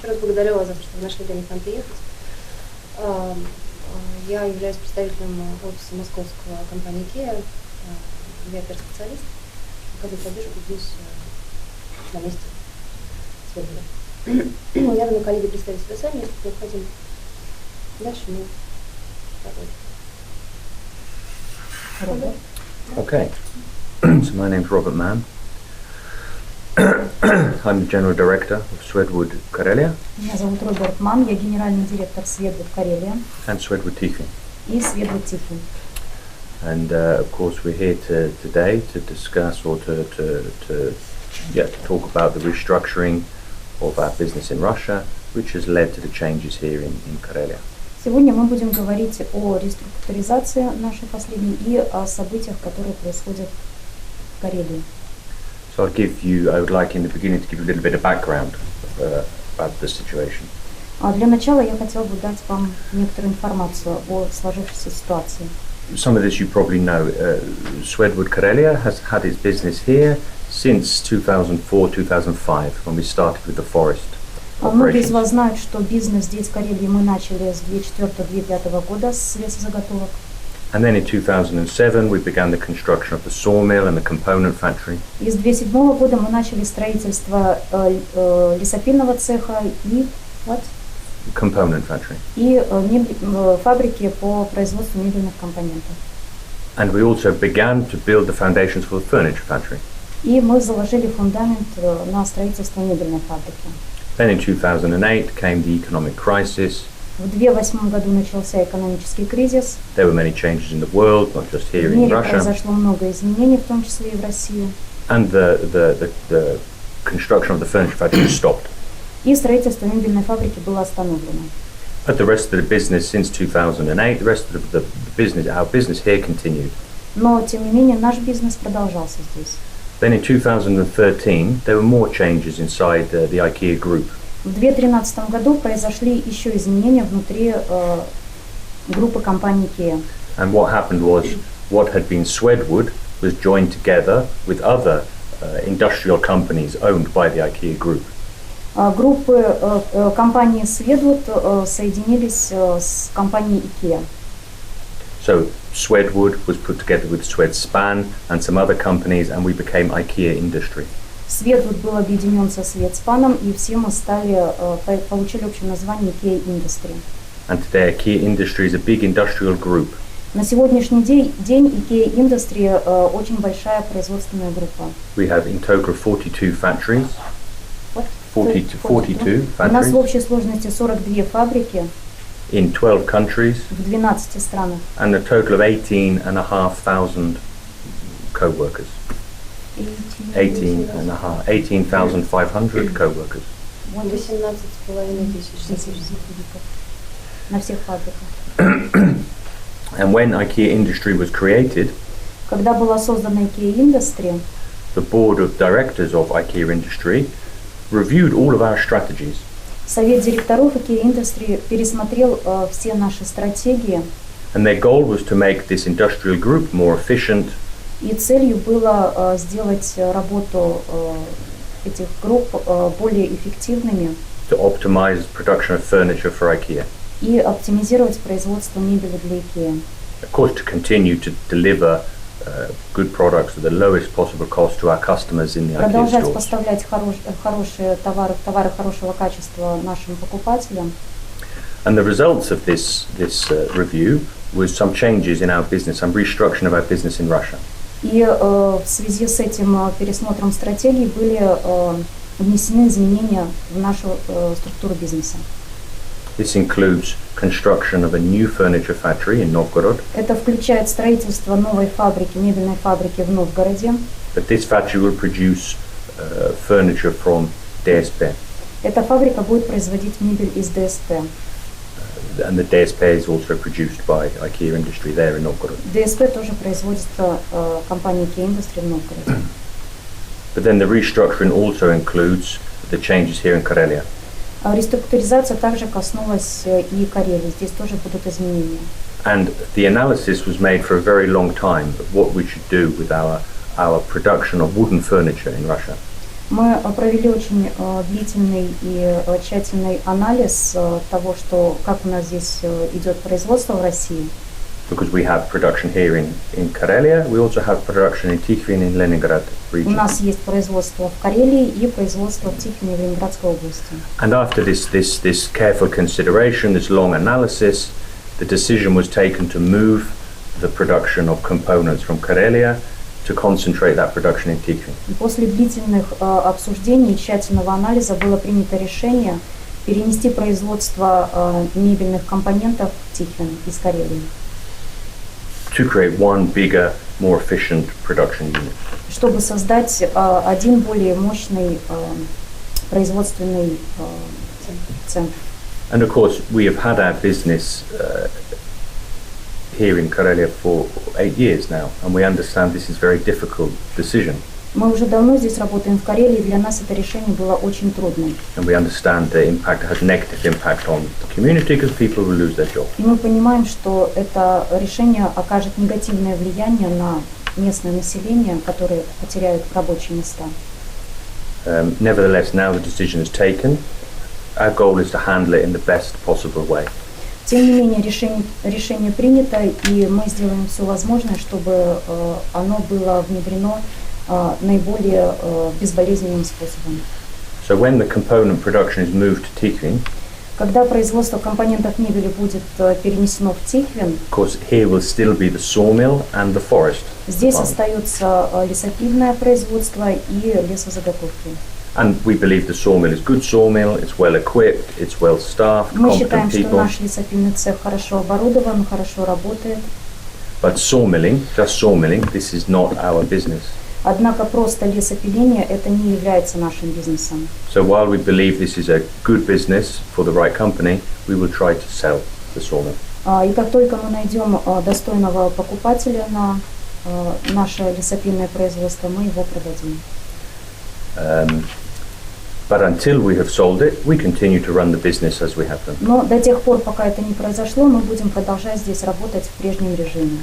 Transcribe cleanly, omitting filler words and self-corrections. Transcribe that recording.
Еще раз благодарю вас за то, что вы нашли время к нам приехать. Я являюсь представителем офиса московского компании ИКЕА. Я специалист, оказываю поддержку здесь на месте Сведвуда. Я думаю, коллеги представят себя сами, если необходимо. Дальше мы продолжим. Okay. So my name's Robert Mann. I'm the General Director of Сведвуд Карелия. Меня зовут Роберт Манн, я генеральный директор Сведвуд Карелия. And Сведвуд И Сведвуд Тихий. And of course we're here today to discuss or to talk about the restructuring of our business in Russia, which has led to the changes here in Karelia. Сегодня мы будем говорить о реструктуризации нашей последней и о событиях, которые происходят в Карелии. So I would like in the beginning to give you a little bit of background about the situation. Для начала я хотела бы дать вам некоторую информацию о сложившейся ситуации. Some of this you probably know. Сведвуд Карелия has had its business here since 2004-2005, when we started with the forest. Многие из вас знают, что бизнес здесь в Карелии мы начали с 2004-2005 года с лесозаготовок. And then in 2007 we began the construction of the sawmill and the component factory. И с 2007 года мы начали строительство лесопильного цеха и Component factory. И фабрики по производству мебельных компонентов. And we also began to build the foundations for the furniture factory. И мы заложили фундамент на строительство мебельной фабрики. Then in 2008 came the economic crisis. В 2008 году начался экономический кризис. There were many changes in the world, not just here in Russia. В мире произошло много изменений, в том числе и в России. And the construction of the furniture factory was stopped. И строительство мебельной фабрики было остановлено. But the rest of the business since 2008, the rest of the business, our business here continued. Но тем не менее наш бизнес продолжался здесь. Then in 2013 there were more changes inside the IKEA group. В 2013 году произошли еще изменения внутри группы компаний ИКЕА. And what happened was what had been Swedwood was joined together with other industrial companies owned by the IKEA group. Группы компании Сведвуд соединились с компанией ИКЕА. So Swedwood was put together with Swedspan and some other companies, and we became IKEA Indastri. Сведвуд был объединен со Светспаном, и все мы получили общее название ИКЕА Индастри. And today IKEA Indastri is a big industrial group. На сегодняшний день ИКЕА Индастри очень большая производственная группа. We have in total 42 factories. 42 factories. У нас в общей сложности 42 фабрики. In 12 countries. В 12 странах. And a total of 18,500 co-workers. 18,500 co-workers. 18,5 тысяч на всех фабриках. And when IKEA Industry was created, когда была создана IKEA Индастри, the board of directors of IKEA Industry reviewed all of our strategies. Совет директоров IKEA Индастри пересмотрел все наши стратегии. And their goal was to make this industrial group more efficient. И целью было сделать работу этих групп более эффективными. To optimize production of furniture for IKEA. И оптимизировать производство мебели для IKEA. Of course, to continue to deliver good products at the lowest possible cost to our customers in the IKEA stores. Продолжать поставлять хорошие товары хорошего качества нашим покупателям. And the results of this review was some changes in our business, some restructuring of our business in Russia. И в связи с этим пересмотром стратегий были внесены изменения в нашу структуру бизнеса. This includes construction of a new furniture factory in Novgorod. Это включает строительство новой фабрики, мебельной фабрики в Новгороде. But this factory will produce furniture from DSP. Эта фабрика будет производить мебель из ДСП. And the DSP is also produced by IKEA Industry there in Novgorod. ДСП тоже производится компанией IKEA Индастри в Новгороде. But then the restructuring also includes the changes here in Karelia. Реструктуризация также коснулась и Карелии. Здесь тоже будут изменения. And the analysis was made for a very long time of what we should do with our production of wooden furniture in Russia. Мы провели очень длительный и тщательный анализ того, как у нас здесь идет производство в России. Because we have production here in Karelia, we also have production in Tikvin in Leningrad region. У нас есть производство в Карелии и производство в Тихвине в Ленинградской области. And after this careful consideration, this long analysis, the decision was taken to move the production of components from Karelia to concentrate that production in Tikvin. После длительных обсуждений и тщательного анализа было принято решение перенести производство мебельных компонентов в Тихвин из Карелии. To create one bigger, more efficient production unit. Чтобы создать один более мощный производственный центр. And of course, we have had our business here in Karelia for 8 years now, and we understand this is a very difficult decision. Мы уже давно здесь работаем в Карелии, для нас это решение было очень трудным. And we understand the impact has negative impact on the community because people will lose their job. И мы понимаем, что это решение окажет негативное влияние на местное население, которые потеряют рабочие места. Nevertheless, now the decision is taken. Our goal is to handle it in the best possible way. Тем не менее, решение принято, и мы сделаем все возможное, чтобы оно было внедрено наиболее безболезненным способом. So when the component production is moved to Tikvin, когда производство компонентов мебели будет перенесено в Тихвин, of course here will still be the sawmill and the forest. Здесь остается лесопильное производство и лесозаготовки. And we believe the sawmill is good sawmill, it's well equipped, it's well staffed, Мы competent считаем, что people. наш лесопильный цех хорошо оборудован, хорошо работает. But sawmilling, just sawmilling, this is not our business. Однако просто лесопиление это не является нашим бизнесом. So while we believe this is a good business for the right company, we will try to sell the sawmill. И как только мы найдем достойного покупателя на наше лесопильное производство, мы его продадим. But until we have sold it, we continue to run the business as we have done. Но до тех пор, пока это не произошло, мы будем продолжать здесь работать в прежнем режиме.